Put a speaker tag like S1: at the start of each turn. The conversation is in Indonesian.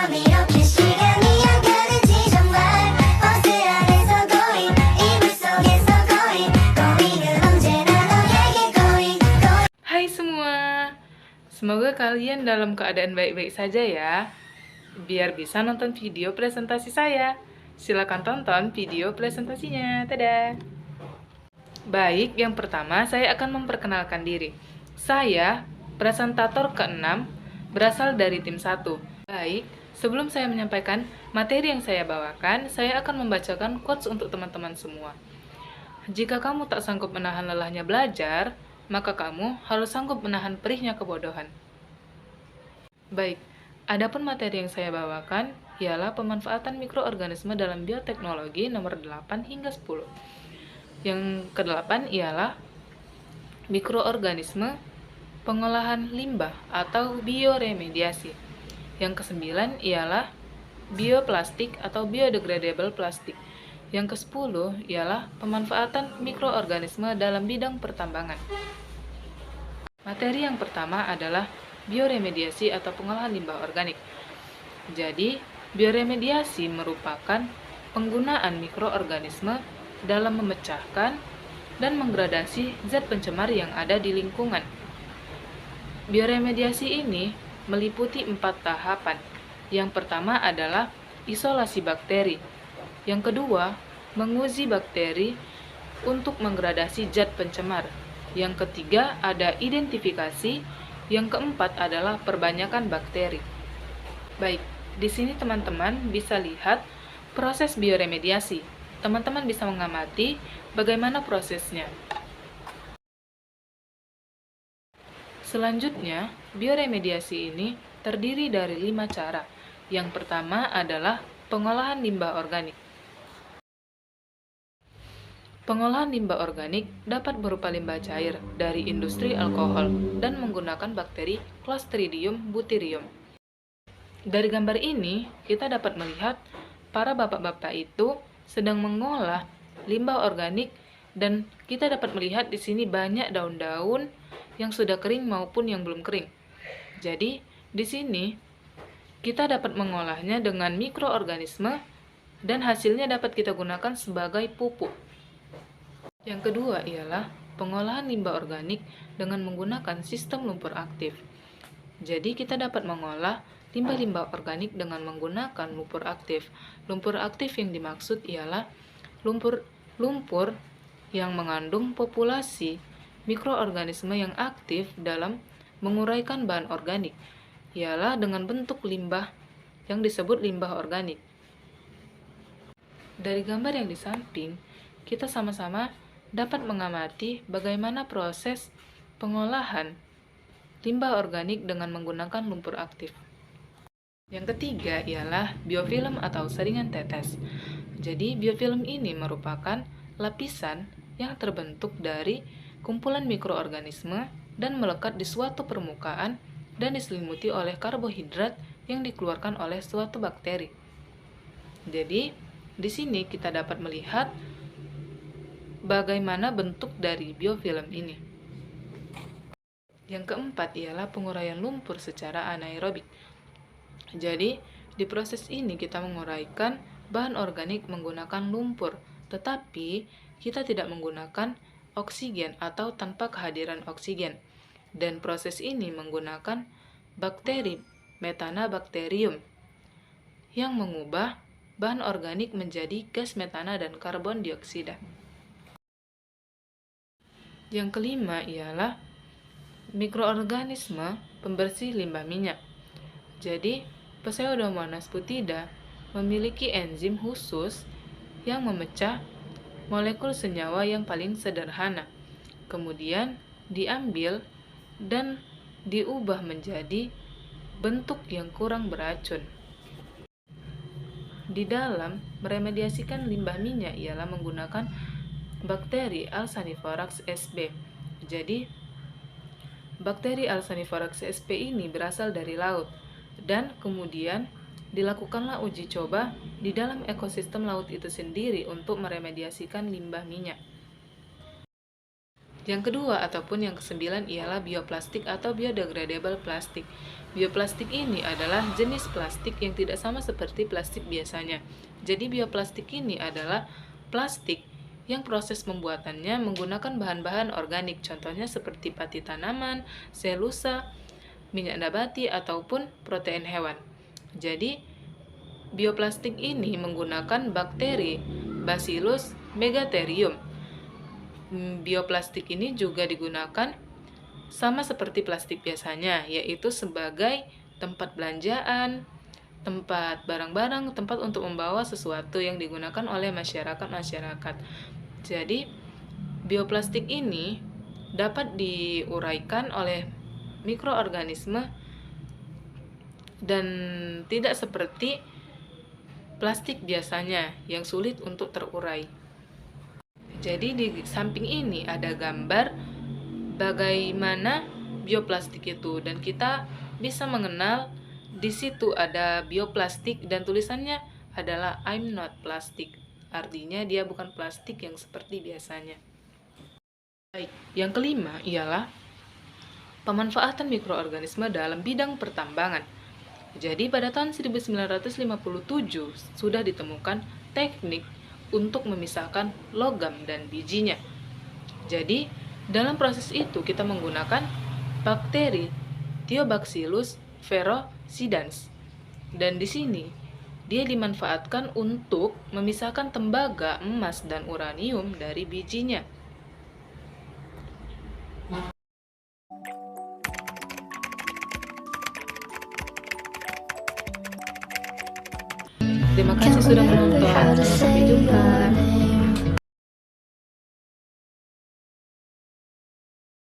S1: 이렇게 시간이 안 가는지 정말 버스 안에서 going 이불 속에서 going은 언제나 너에게 going.
S2: Hai semua, semoga kalian dalam keadaan baik-baik saja ya. Biar bisa nonton video presentasi saya, silakan tonton video presentasinya. Dadah. Baik, yang pertama saya akan memperkenalkan diri. Saya presentator ke-6 berasal dari tim 1. Baik, sebelum saya menyampaikan materi yang saya bawakan, saya akan membacakan quotes untuk teman-teman semua. Jika kamu tak sanggup menahan lelahnya belajar, maka kamu harus sanggup menahan perihnya kebodohan. Baik, adapun materi yang saya bawakan ialah pemanfaatan mikroorganisme dalam bioteknologi nomor 8 hingga 10. Yang ke-8 ialah mikroorganisme pengolahan limbah atau bioremediasi. Yang ke-9 ialah bioplastik atau biodegradable plastik. Yang ke-10 ialah pemanfaatan mikroorganisme dalam bidang pertambangan. Materi yang pertama adalah bioremediasi atau pengolahan limbah organik. Jadi, bioremediasi merupakan penggunaan mikroorganisme dalam memecahkan dan menggradasi zat pencemar yang ada di lingkungan. Bioremediasi ini meliputi 4 tahapan. Yang pertama adalah isolasi bakteri. Yang kedua, menguji bakteri untuk menggradasi zat pencemar. Yang ketiga ada identifikasi. Yang keempat adalah perbanyakan bakteri. Baik, di sini teman-teman bisa lihat proses bioremediasi. Teman-teman bisa mengamati bagaimana prosesnya. Selanjutnya, bioremediasi ini terdiri dari 5 cara. Yang pertama adalah pengolahan limbah organik. Pengolahan limbah organik dapat berupa limbah cair dari industri alkohol dan menggunakan bakteri Clostridium buthyrium. Dari gambar ini, kita dapat melihat para bapak-bapak itu sedang mengolah limbah organik dan kita dapat melihat di sini banyak daun-daun yang sudah kering maupun yang belum kering. Jadi, di sini kita dapat mengolahnya dengan mikroorganisme dan hasilnya dapat kita gunakan sebagai pupuk. Yang kedua ialah pengolahan limbah organik dengan menggunakan sistem lumpur aktif. Jadi kita dapat mengolah limbah-limbah organik dengan menggunakan lumpur aktif. Lumpur aktif yang dimaksud ialah lumpur yang mengandung populasi mikroorganisme yang aktif dalam menguraikan bahan organik, ialah dengan bentuk limbah yang disebut limbah organik. Dari gambar yang di samping, kita sama-sama dapat mengamati bagaimana proses pengolahan limbah organik dengan menggunakan lumpur aktif. Yang ketiga ialah biofilm atau saringan tetes. Jadi, biofilm ini merupakan lapisan yang terbentuk dari kumpulan mikroorganisme dan melekat di suatu permukaan dan diselimuti oleh karbohidrat yang dikeluarkan oleh suatu bakteri. Jadi, di sini kita dapat melihat bagaimana bentuk dari biofilm ini. Yang keempat ialah penguraian lumpur secara anaerobik. Jadi, di proses ini kita menguraikan bahan organik menggunakan lumpur, tetapi kita tidak menggunakan oksigen atau tanpa kehadiran oksigen. Dan proses ini menggunakan bakteri Methanobacterium yang mengubah bahan organik menjadi gas metana dan karbon dioksida. Yang kelima ialah mikroorganisme pembersih limbah minyak. Jadi, Pseudomonas putida memiliki enzim khusus yang memecah molekul senyawa yang paling sederhana, kemudian diambil dan diubah menjadi bentuk yang kurang beracun. Di dalam meremediasikan limbah minyak ialah menggunakan bakteri Alsaniforax sp. Jadi, bakteri Alsaniforax sp ini berasal dari laut dan kemudian dilakukanlah uji coba di dalam ekosistem laut itu sendiri untuk meremediasikan limbah minyak. Yang kedua ataupun yang kesembilan ialah bioplastik atau biodegradable plastik. Bioplastik ini adalah jenis plastik yang tidak sama seperti plastik biasanya. Jadi bioplastik ini adalah plastik yang proses pembuatannya menggunakan bahan-bahan organik, contohnya seperti pati tanaman, selusa, minyak nabati, ataupun protein hewan. Jadi, bioplastik ini menggunakan bakteri Bacillus megatherium. Bioplastik ini juga digunakan sama seperti plastik biasanya, yaitu sebagai tempat belanjaan, tempat barang-barang, tempat untuk membawa sesuatu yang digunakan oleh masyarakat. Jadi, bioplastik ini dapat diuraikan oleh mikroorganisme dan tidak seperti plastik biasanya yang sulit untuk terurai. Jadi di samping ini ada gambar bagaimana bioplastik itu, dan kita bisa mengenal di situ ada bioplastik dan tulisannya adalah I'm not plastic. Artinya dia bukan plastik yang seperti biasanya. Baik, yang kelima ialah pemanfaatan mikroorganisme dalam bidang pertambangan. Jadi pada tahun 1957 sudah ditemukan teknik untuk memisahkan logam dan bijinya. Jadi dalam proses itu kita menggunakan bakteri Thiobacillus ferrosidans. Dan di sini dia dimanfaatkan untuk memisahkan tembaga, emas, dan uranium dari bijinya. Terima kasih sudah menonton. Sampai jumpa.